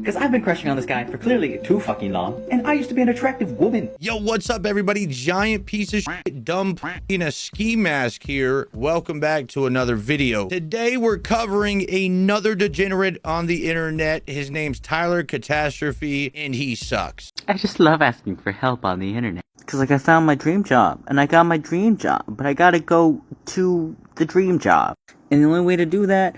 Because I've been crushing on this guy for clearly too fucking long, and I used to be an attractive woman. Yo, what's up, everybody? Giant piece of shit, dumb in a ski mask here. Welcome back to another video. Today, we're covering another degenerate on the internet. His name's Tyler Catastrophe, and he sucks. I just love asking for help on the internet. Cause like I found my dream job, and I got my dream job, but I gotta go to the dream job. And the only way to do that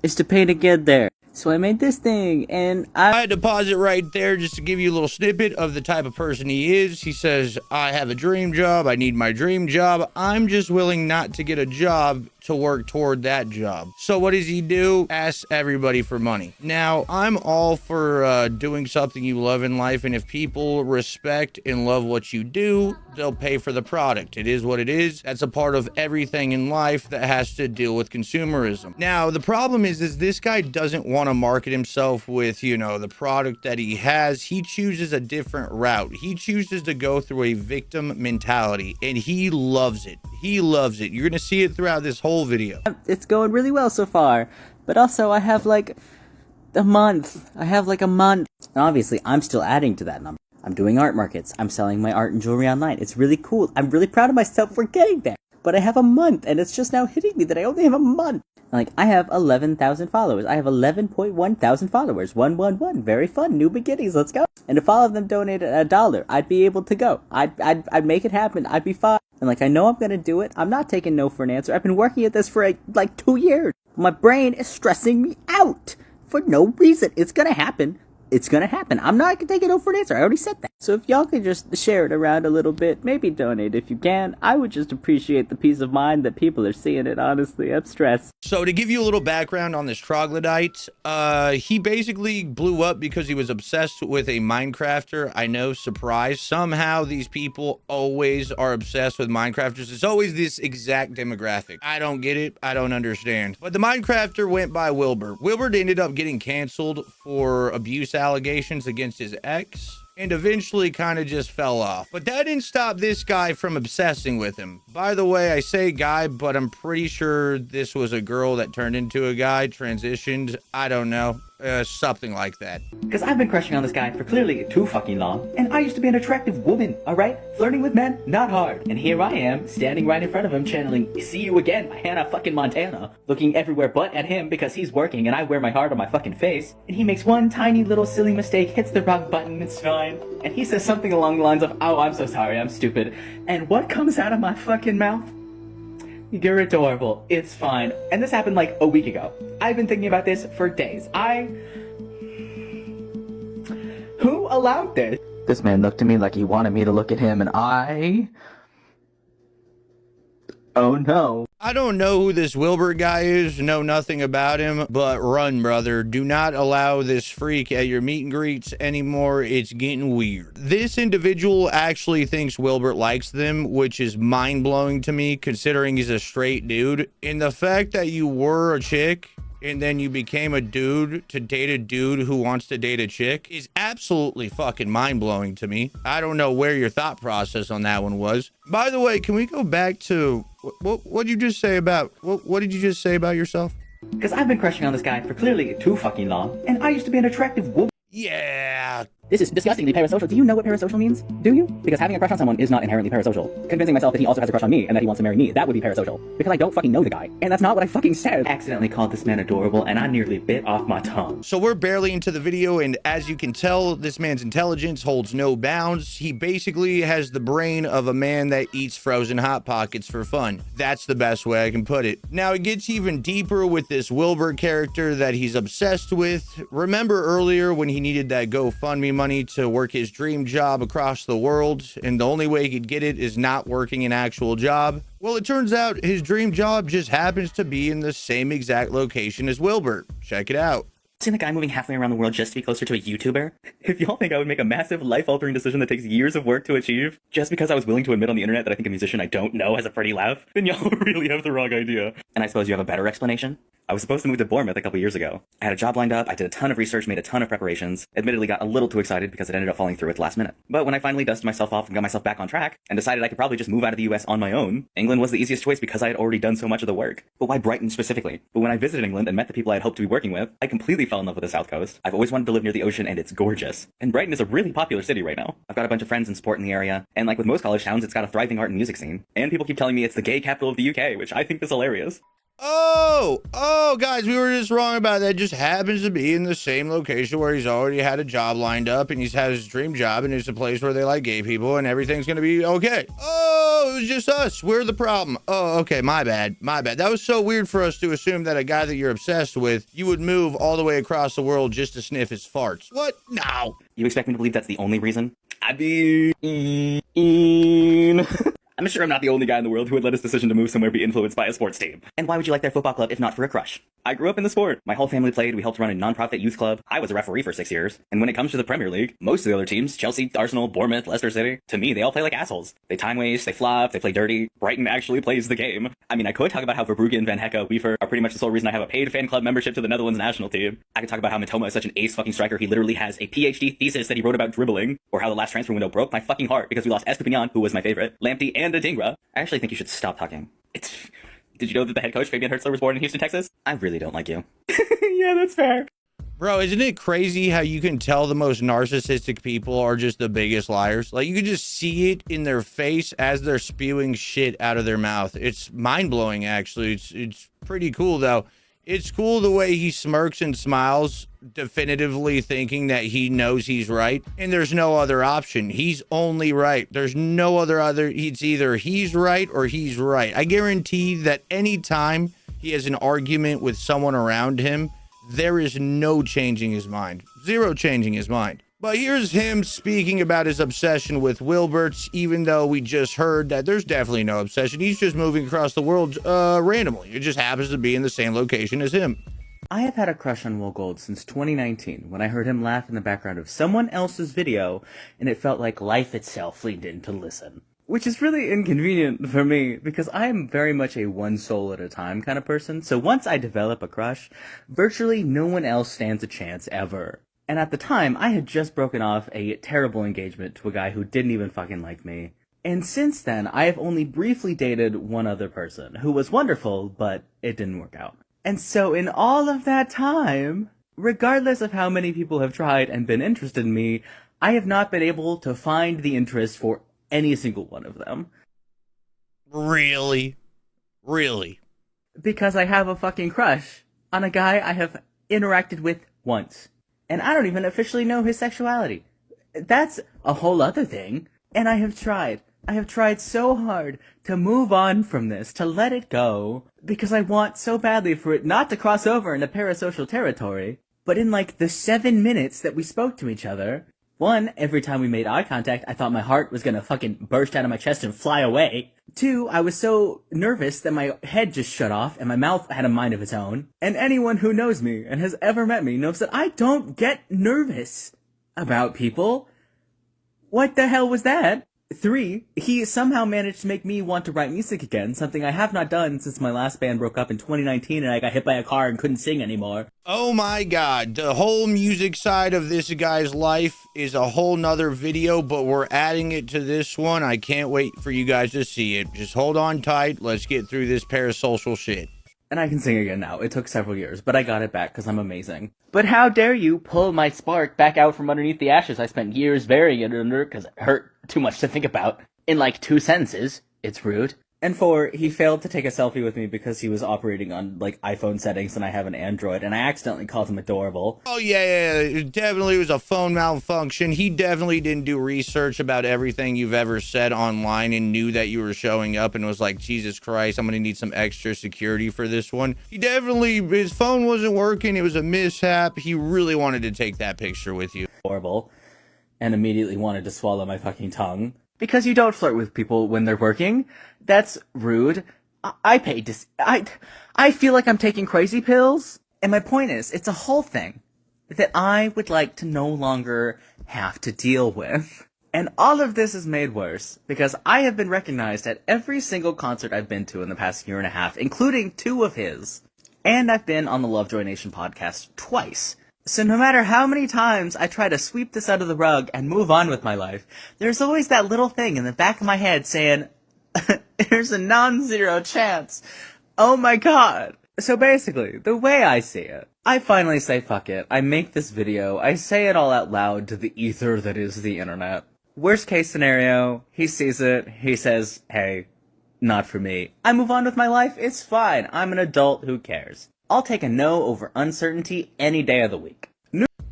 is to pay to get there. So I made this thing, and I had to pause it right there just to give you a little snippet of the type of person he is. He says, I have a dream job. I need my dream job. I'm just willing not to get a job to work toward that job. So what does he do? Asks everybody for money. Now, I'm all for doing something you love in life, and if people respect and love what you do, they'll pay for the product. It is what it is. That's a part of everything in life that has to deal with consumerism. Now, the problem is this guy doesn't want to market himself with, you know, the product that he has. He chooses a different route. He chooses to go through a victim mentality, and he loves it. He loves it. You're going to see it throughout this whole video. it's going really well so far. But also, I have like a month. And obviously, I'm still adding to that number. I'm doing art markets. I'm selling my art and jewelry online. It's really cool. I'm really proud of myself for getting there. But I have a month, and it's just now hitting me that I only have a month. Like, I have 11,000 followers. I have 11.1 thousand followers. 111. Very fun. New beginnings. Let's go. And if all of them donated $1, I'd be able to go. I'd make it happen. I'd be fine. And like, I know I'm gonna do it. I'm not taking no for an answer. I've been working at this for like 2 years. My brain is stressing me out for no reason. It's gonna happen. It's gonna happen. I'm not gonna take it no for an answer. I already said that. So if y'all could just share it around a little bit, maybe donate if you can. I would just appreciate the peace of mind that people are seeing it, honestly. I'm stressed. So to give you a little background on this troglodyte, he basically blew up because he was obsessed with a Minecrafter. I know, surprise. Somehow these people always are obsessed with Minecrafters. It's always this exact demographic. I don't get it. I don't understand. But the Minecrafter went by Wilbur. Wilbur ended up getting canceled for abuse allegations against his ex, and eventually kind of just fell off. But that didn't stop this guy from obsessing with him. By the way, I say guy, but I'm pretty sure this was a girl that turned into a guy, transitioned. I don't know. Something like that. Because I've been crushing on this guy for clearly too fucking long, and I used to be an attractive woman, alright? Flirting with men, not hard. And here I am, standing right in front of him, channeling See You Again by Hannah fucking Montana, looking everywhere but at him because he's working and I wear my heart on my fucking face, and he makes one tiny little silly mistake, hits the wrong button, it's fine. And he says something along the lines of, oh, I'm so sorry, I'm stupid. And what comes out of my fucking mouth? You're adorable. It's fine. And this happened like a week ago. I've been thinking about this for days. Who allowed this? This man looked at me like he wanted me to look at him, and oh no. I don't know who this Wilbur guy is, know nothing about him, but run, brother. Do not allow this freak at your meet and greets anymore. It's getting weird. This individual actually thinks Wilbur likes them, which is mind-blowing to me, considering he's a straight dude. And the fact that you were a chick and then you became a dude to date a dude who wants to date a chick is absolutely fucking mind-blowing to me. I don't know where your thought process on that one was. By the way, can we go back to what did you just say about what did you just say about yourself? Because I've been crushing on this guy for clearly too fucking long, and I used to be an attractive woman. Yeah. This is disgustingly parasocial. Do you know what parasocial means? Do you? Because having a crush on someone is not inherently parasocial. Convincing myself that he also has a crush on me and that he wants to marry me, that would be parasocial. Because I don't fucking know the guy. And that's not what I fucking said. Accidentally called this man adorable, and I nearly bit off my tongue. So we're barely into the video, and as you can tell, this man's intelligence holds no bounds. He basically has the brain of a man that eats frozen Hot Pockets for fun. That's the best way I can put it. Now, it gets even deeper with this Wilbur character that he's obsessed with. Remember earlier when he needed that GoFundMe money to work his dream job across the world, and the only way he could get it is not working an actual job? Well, it turns out his dream job just happens to be in the same exact location as Wilbur. Check it out. Seen the guy moving halfway around the world just to be closer to a YouTuber? If y'all think I would make a massive life-altering decision that takes years of work to achieve, just because I was willing to admit on the internet that I think a musician I don't know has a pretty laugh, then y'all really have the wrong idea. And I suppose you have a better explanation? I was supposed to move to Bournemouth a couple years ago. I had a job lined up, I did a ton of research, made a ton of preparations, admittedly got a little too excited because it ended up falling through at the last minute. But when I finally dusted myself off and got myself back on track, and decided I could probably just move out of the US on my own, England was the easiest choice because I had already done so much of the work. But why Brighton specifically? But when I visited England and met the people I had hoped to be working with, I completely fell in love with the South Coast. I've always wanted to live near the ocean and it's gorgeous. And Brighton is a really popular city right now. I've got a bunch of friends and support in the area, and like with most college towns, it's got a thriving art and music scene. And people keep telling me it's the gay capital of the UK, which I think is hilarious. Oh, guys, we were just wrong about that. It just happens to be in the same location where he's already had a job lined up and he's had his dream job and it's a place where they like gay people and everything's gonna be okay. Oh, it was just us. We're the problem. Oh, okay, my bad. That was so weird for us to assume that a guy that you're obsessed with, you would move all the way across the world just to sniff his farts. What? No. You expect me to believe that's the only reason? I mean... I'm sure I'm not the only guy in the world who would let his decision to move somewhere be influenced by a sports team. And why would you like their football club if not for a crush? I grew up in the sport. My whole family played, we helped run a non-profit youth club. I was a referee for 6 years. And when it comes to the Premier League, most of the other teams, Chelsea, Arsenal, Bournemouth, Leicester City, to me, they all play like assholes. They time waste, they flop, they play dirty. Brighton actually plays the game. I mean, I could talk about how Verbrugge and Van Hecke, Weaver are pretty much the sole reason I have a paid fan club membership to the Netherlands national team. I could talk about how Matoma is such an ace fucking striker, he literally has a PhD thesis that he wrote about dribbling. Or how the last transfer window broke my fucking heart because we lost Estepinian, who was my favorite, Lamptey, and Adingra. I actually think you should stop talking. Did you know that the head coach, Fabian Hertzler, was born in Houston, Texas? I really don't like you. Yeah, that's fair. Bro, isn't it crazy how you can tell the most narcissistic people are just the biggest liars? Like, you can just see it in their face as they're spewing shit out of their mouth. It's mind-blowing, actually. It's pretty cool, though. It's cool the way he smirks and smiles, definitively thinking that he knows he's right, and there's no other option. He's only right. There's no other, it's either he's right or he's right. I guarantee that anytime he has an argument with someone around him, there is no changing his mind. Zero changing his mind. But here's him speaking about his obsession with Wilberts, even though we just heard that there's definitely no obsession. He's just moving across the world randomly. It just happens to be in the same location as him. I have had a crush on Will Gold since 2019, when I heard him laugh in the background of someone else's video, and it felt like life itself leaned in to listen. Which is really inconvenient for me, because I am very much a one soul at a time kind of person, so once I develop a crush, virtually no one else stands a chance ever. And at the time, I had just broken off a terrible engagement to a guy who didn't even fucking like me. And since then, I have only briefly dated one other person, who was wonderful, but it didn't work out. And so in all of that time, regardless of how many people have tried and been interested in me, I have not been able to find the interest for any single one of them. Really? Really? Because I have a fucking crush on a guy I have interacted with once. And I don't even officially know his sexuality. That's a whole other thing. And I have tried. I have tried so hard to move on from this, to let it go, because I want so badly for it not to cross over into parasocial territory. But in like the 7 minutes that we spoke to each other, one, every time we made eye contact, I thought my heart was gonna fucking burst out of my chest and fly away. Two, I was so nervous that my head just shut off and my mouth had a mind of its own. And anyone who knows me and has ever met me knows that I don't get nervous about people. What the hell was that? Three, he somehow managed to make me want to write music again, something I have not done since my last band broke up in 2019 and I got hit by a car and couldn't sing anymore. Oh my god, the whole music side of this guy's life is a whole nother video, but we're adding it to this one. I can't wait for you guys to see it. Just hold on tight, let's get through this parasocial shit. And I can sing again now. It took several years, but I got it back because I'm amazing. But how dare you pull my spark back out from underneath the ashes I spent years burying it under because it hurt too much to think about. In like 2 sentences. It's rude. And 4, he failed to take a selfie with me because he was operating on, like, iPhone settings and I have an Android, and I accidentally called him adorable. Oh, yeah, it definitely was a phone malfunction. He definitely didn't do research about everything you've ever said online and knew that you were showing up and was like, Jesus Christ, I'm gonna need some extra security for this one. His phone wasn't working, it was a mishap. He really wanted to take that picture with you. Horrible. And immediately wanted to swallow my fucking tongue. Because you don't flirt with people when they're working. That's rude. I paid to... I feel like I'm taking crazy pills. And my point is, it's a whole thing that I would like to no longer have to deal with. And all of this is made worse because I have been recognized at every single concert I've been to in the past year and a half, including 2 of his. And I've been on the Lovejoy Nation podcast twice. So no matter how many times I try to sweep this under the rug and move on with my life, there's always that little thing in the back of my head saying, there's a non-zero chance. Oh my god. So basically, the way I see it, I finally say fuck it. I make this video, I say it all out loud to the ether that is the internet. Worst case scenario, he sees it, he says, hey, not for me. I move on with my life, it's fine. I'm an adult, who cares? I'll take a no over uncertainty any day of the week.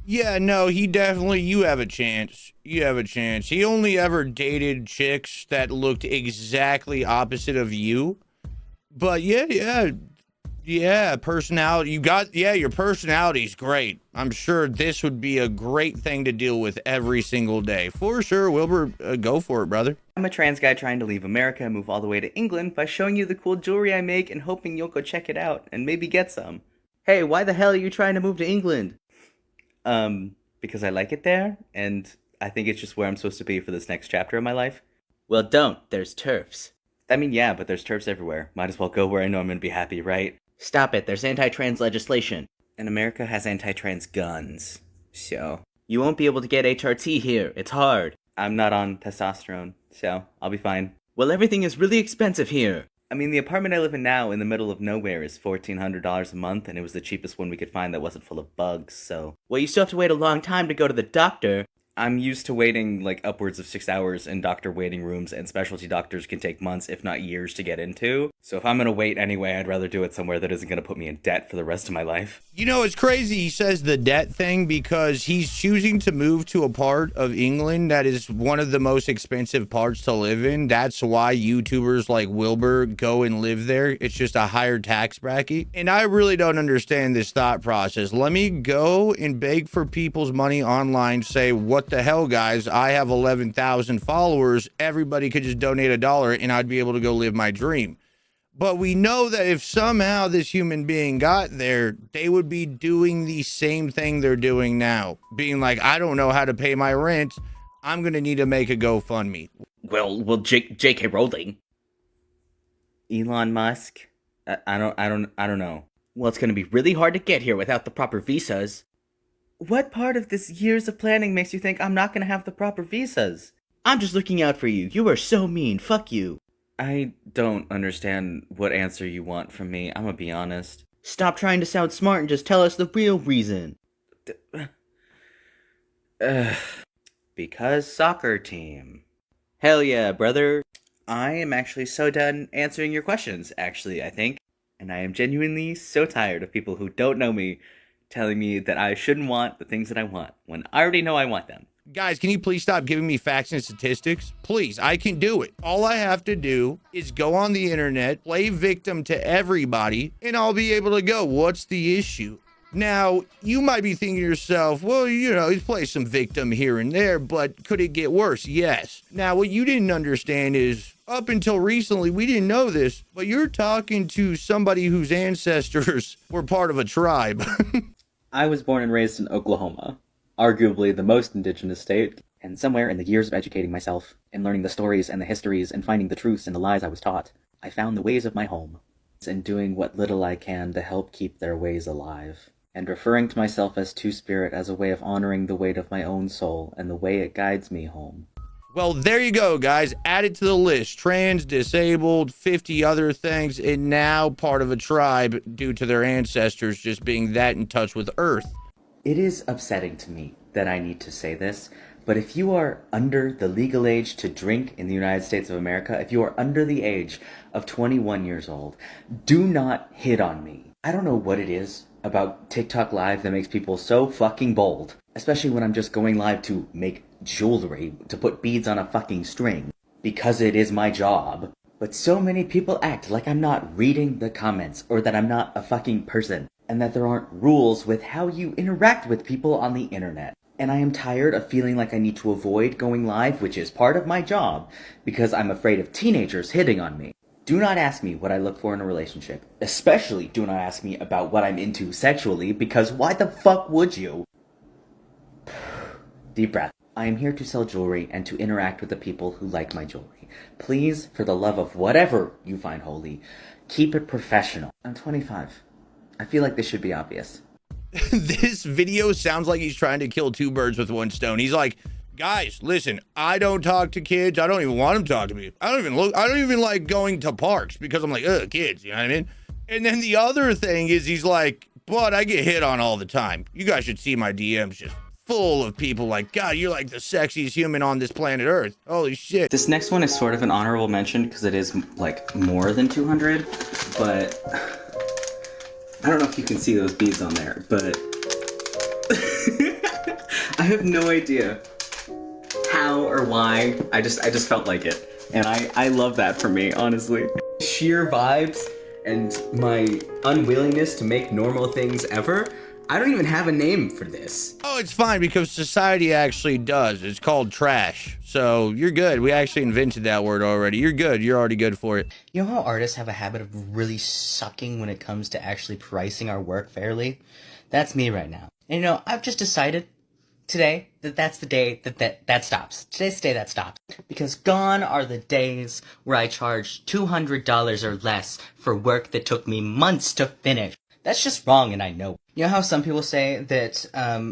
Yeah, no, he definitely, you have a chance. You have a chance. He only ever dated chicks that looked exactly opposite of you. But yeah, personality, your personality's great. I'm sure this would be a great thing to deal with every single day. For sure, Wilbur, go for it, brother. I'm a trans guy trying to leave America and move all the way to England by showing you the cool jewelry I make and hoping you'll go check it out and maybe get some. Hey, why the hell are you trying to move to England? Because I like it there, and I think it's just where I'm supposed to be for this next chapter of my life. Well, don't. There's TERFs. I mean, yeah, but there's TERFs everywhere. Might as well go where I know I'm gonna be happy, right? Stop it. There's anti-trans legislation. And America has anti-trans guns. So, you won't be able to get HRT here. It's hard. I'm not on testosterone, so I'll be fine. Well, everything is really expensive here. I mean, the apartment I live in now in the middle of nowhere is $1,400 a month, and it was the cheapest one we could find that wasn't full of bugs, so... Well, you still have to wait a long time to go to the doctor. I'm used to waiting, like, upwards of 6 hours in doctor waiting rooms, and specialty doctors can take months, if not years, to get into. So if I'm gonna wait anyway, I'd rather do it somewhere that isn't gonna put me in debt for the rest of my life. You know, it's crazy he says the debt thing because he's choosing to move to a part of England that is one of the most expensive parts to live in. That's why YouTubers like Wilbur go and live there. It's just a higher tax bracket. And I really don't understand this thought process. Let me go and beg for people's money online, say, what the hell, guys? I have 11,000 followers. Everybody could just donate $1 and I'd be able to go live my dream. But we know that if somehow this human being got there, they would be doing the same thing they're doing now. Being like, I don't know how to pay my rent. I'm going to need to make a GoFundMe. Well, J.K. Rowling. Elon Musk? I don't know. Well, it's going to be really hard to get here without the proper visas. What part of this years of planning makes you think I'm not going to have the proper visas? I'm just looking out for you. You are so mean. Fuck you. I don't understand what answer you want from me. I'm gonna be honest. Stop trying to sound smart and just tell us the real reason. Because soccer team. Hell yeah, brother. I am actually so done answering your questions, actually, I think. And I am genuinely so tired of people who don't know me telling me that I shouldn't want the things that I want, when I already know I want them. Guys, can you please stop giving me facts and statistics? Please, I can do it. All I have to do is go on the internet, play victim to everybody, and I'll be able to go, what's the issue? Now, you might be thinking to yourself, well, you know, he's playing some victim here and there, but could it get worse? Yes. Now, what you didn't understand is, up until recently, we didn't know this, but you're talking to somebody whose ancestors were part of a tribe. I was born and raised in Oklahoma, arguably the most indigenous state, and somewhere in the years of educating myself, and learning the stories and the histories and finding the truths and the lies I was taught, I found the ways of my home, and doing what little I can to help keep their ways alive, and referring to myself as Two-Spirit as a way of honoring the weight of my own soul and the way it guides me home. Well, there you go, guys. Add it to the list. Trans, disabled, 50 other things, and now part of a tribe due to their ancestors just being that in touch with Earth. It is upsetting to me that I need to say this, but if you are under the legal age to drink in the United States of America, if you are under the age of 21 years old, do not hit on me. I don't know what it is about TikTok Live that makes people so fucking bold, especially when I'm just going live to make jewelry, to put beads on a fucking string, because it is my job. But so many people act like I'm not reading the comments, or that I'm not a fucking person, and that there aren't rules with how you interact with people on the internet. And I am tired of feeling like I need to avoid going live, which is part of my job, because I'm afraid of teenagers hitting on me. Do not ask me what I look for in a relationship. Especially do not ask me about what I'm into sexually, because why the fuck would you? Deep breath. I am here to sell jewelry and to interact with the people who like my jewelry. Please, for the love of whatever you find holy, keep it professional. I'm 25. I feel like this should be obvious. This video sounds like he's trying to kill two birds with one stone. He's like, guys, listen, I don't talk to kids. I don't even want them to talk to me. I don't even like going to parks because I'm like, ugh, kids, you know what I mean? And then the other thing is he's like, but I get hit on all the time. You guys should see my DMs just full of people like, God, you're like the sexiest human on this planet Earth. Holy shit. This next one is sort of an honorable mention because it is like more than 200, but I don't know if you can see those beads on there, but I have no idea how or why. I just felt like it. And I love that for me, honestly. Sheer vibes and my unwillingness to make normal things ever. I don't even have a name for this. Oh, it's fine because society actually does. It's called trash. So you're good. We actually invented that word already. You're good. You're already good for it. You know how artists have a habit of really sucking when it comes to actually pricing our work fairly? That's me right now. And you know, I've just decided today that's the day that stops. Today's the day that stops. Because gone are the days where I charged $200 or less for work that took me months to finish. That's just wrong, and I know. You know how some people say that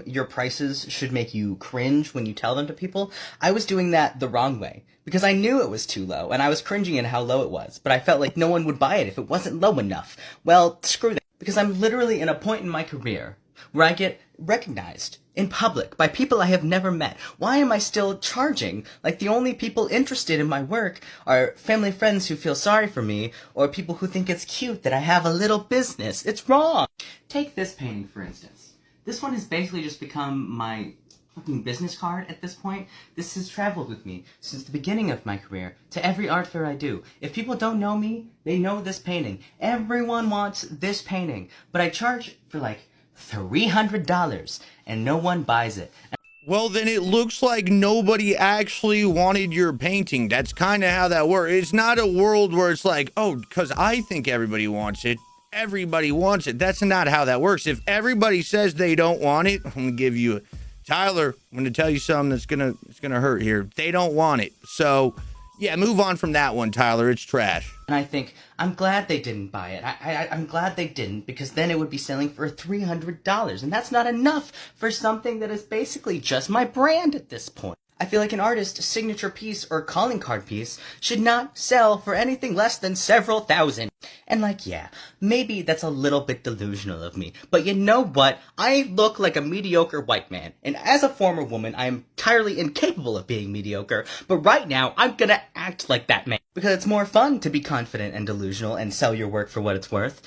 your prices should make you cringe when you tell them to people? I was doing that the wrong way, because I knew it was too low, and I was cringing at how low it was, but I felt like no one would buy it if it wasn't low enough. Well, screw that, because I'm literally in a point in my career where I get recognized in public by people I have never met. Why am I still charging? Like, the only people interested in my work are family friends who feel sorry for me, or people who think it's cute that I have a little business. It's wrong. Take this painting, for instance. This one has basically just become my fucking business card at this point. This has traveled with me since the beginning of my career to every art fair I do. If people don't know me, they know this painting. Everyone wants this painting, but I charge for like $300 and no one buys it. Well, then it looks like nobody actually wanted your painting. That's kind of how that works. It's not a world where it's like, oh, because I think everybody wants it. Everybody wants it. That's not how that works. If everybody says they don't want it, I'm going to give you Tyler, I'm going to tell you something that's going to hurt here. They don't want it. So, yeah, move on from that one, Tyler. It's trash. And I think, I'm glad they didn't buy it. I'm glad they didn't, because then it would be selling for $300. And that's not enough for something that is basically just my brand at this point. I feel like an artist's signature piece or calling card piece should not sell for anything less than several thousand. And like, yeah, maybe that's a little bit delusional of me, but you know what? I look like a mediocre white man, and as a former woman, I am entirely incapable of being mediocre, but right now, I'm gonna act like that man, because it's more fun to be confident and delusional and sell your work for what it's worth.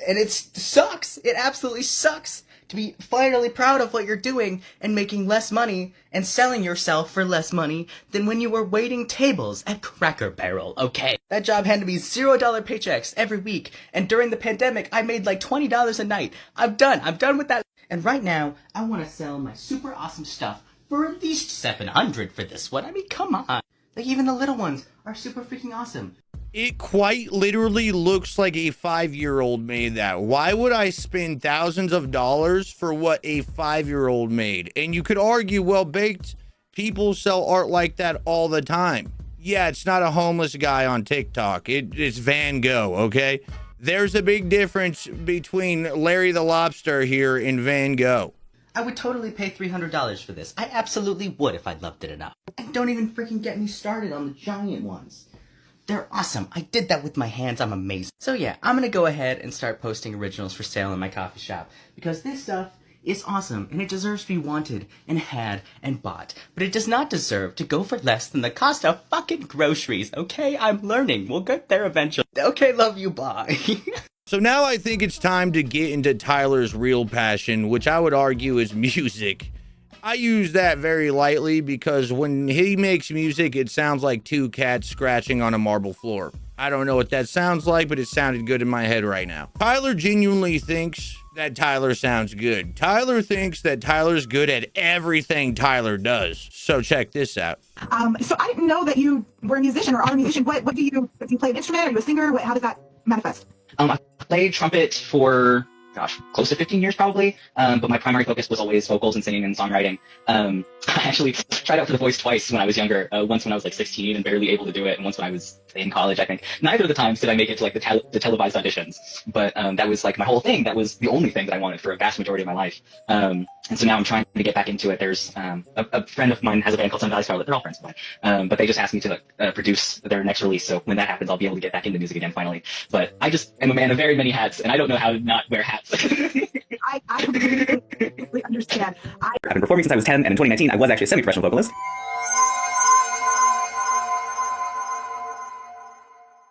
And it sucks! It absolutely sucks! To be finally proud of what you're doing and making less money and selling yourself for less money than when you were waiting tables at Cracker Barrel, okay? That job handed me $0 paychecks every week, and during the pandemic, I made like $20 a night. I'm done with that. And right now, I want to sell my super awesome stuff for at least $700 for this one. I mean, come on. Like, even the little ones are super freaking awesome. It quite literally looks like a 5-year-old made that. Why would I spend thousands of dollars for what a 5-year-old made? And you could argue, well, baked people sell art like that all the time. Yeah, it's not a homeless guy on TikTok. It's Van Gogh, okay? There's a big difference between Larry the Lobster here and Van Gogh. I would totally pay $300 for this. I absolutely would if I loved it enough. And don't even freaking get me started on the giant ones. They're awesome. I did that with my hands. I'm amazing. So yeah, I'm gonna go ahead and start posting originals for sale in my coffee shop, because this stuff is awesome and it deserves to be wanted and had and bought. But it does not deserve to go for less than the cost of fucking groceries, okay? I'm learning. We'll get there eventually. Okay, love you, bye. So now I think it's time to get into Tyler's real passion, which I would argue is music. I use that very lightly because when he makes music, it sounds like two cats scratching on a marble floor. I don't know what that sounds like, but it sounded good in my head right now. Tyler genuinely thinks that Tyler sounds good. Tyler thinks that Tyler's good at everything Tyler does. So check this out. So I didn't know that you were a musician or are a musician. What do you play an instrument? Are you a singer? How does that manifest? I played trumpet for gosh, close to 15 years probably. But my primary focus was always vocals and singing and songwriting. I actually tried out for The Voice twice when I was younger. Once when I was like 16 and barely able to do it, and once when I was in college, I think. Neither of the times did I make it to like the televised auditions. But that was like my whole thing. That was the only thing that I wanted for a vast majority of my life. And so now I'm trying to get back into it. There's a friend of mine has a band called Sun Valley Scarlet. They're all friends of mine. But they just asked me to produce their next release. So when that happens, I'll be able to get back into music again finally. But I just am a man of very many hats, and I don't know how to not wear hats. I completely understand. I've been performing since I was 10, and in 2019, I was actually a semi-professional vocalist.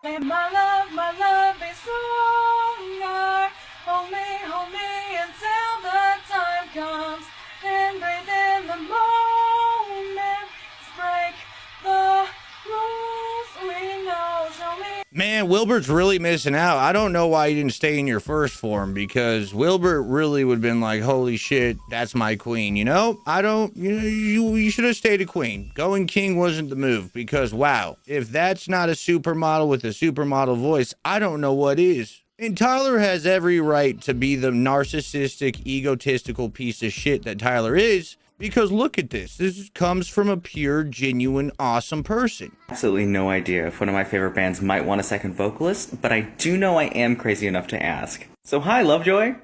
My love is stronger. Hold me until the time comes. Then breathe in the moment. Break the rules we know. Show me. Man, Wilbur's really missing out. I don't know why you didn't stay in your first form, because Wilbur really would have been like, holy shit, that's my queen, you know? You should have stayed a queen. Going king wasn't the move, because wow, if that's not a supermodel with a supermodel voice, I don't know what is. And Tyler has every right to be the narcissistic, egotistical piece of shit that Tyler is. Because look at this. This comes from a pure, genuine, awesome person. Absolutely no idea if one of my favorite bands might want a second vocalist, but I do know I am crazy enough to ask. So hi, Lovejoy.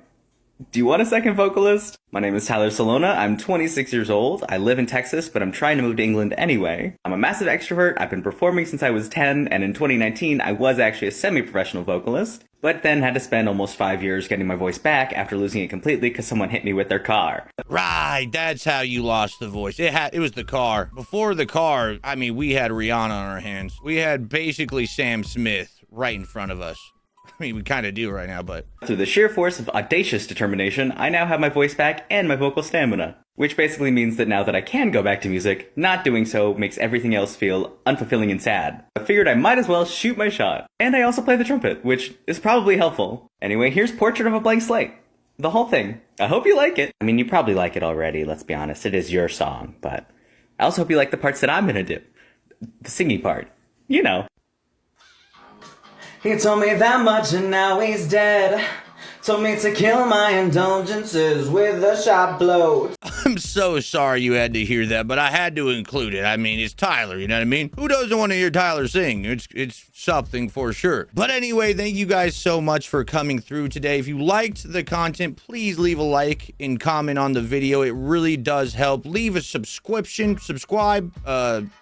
Do you want a second vocalist? My name is Tyler Solona. I'm 26 years old. I live in Texas, but I'm trying to move to England anyway. I'm a massive extrovert. I've been performing since I was 10, and in 2019, I was actually a semi-professional vocalist, but then had to spend almost 5 years getting my voice back after losing it completely because someone hit me with their car. Right, that's how you lost the voice. It was the car. Before the car, I mean, we had Rihanna on our hands. We had basically Sam Smith right in front of us. I mean, we kind of do right now, but... Through the sheer force of audacious determination, I now have my voice back and my vocal stamina. Which basically means that now that I can go back to music, not doing so makes everything else feel unfulfilling and sad. I figured I might as well shoot my shot. And I also play the trumpet, which is probably helpful. Anyway, here's Portrait of a Blank Slate. The whole thing. I hope you like it. I mean, you probably like it already, let's be honest. It is your song, but I also hope you like the parts that I'm gonna do. The singing part. You know. He told me that much and now he's dead. Told me to kill my indulgences with a shot blow. I'm so sorry you had to hear that, but I had to include it. I mean, it's Tyler, you know what I mean? Who doesn't want to hear Tyler sing? It's something for sure. But anyway, thank you guys so much for coming through today. If you liked the content, please leave a like and comment on the video. It really does help. Leave a subscription, subscribe,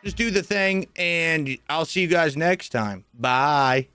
just do the thing, and I'll see you guys next time. Bye.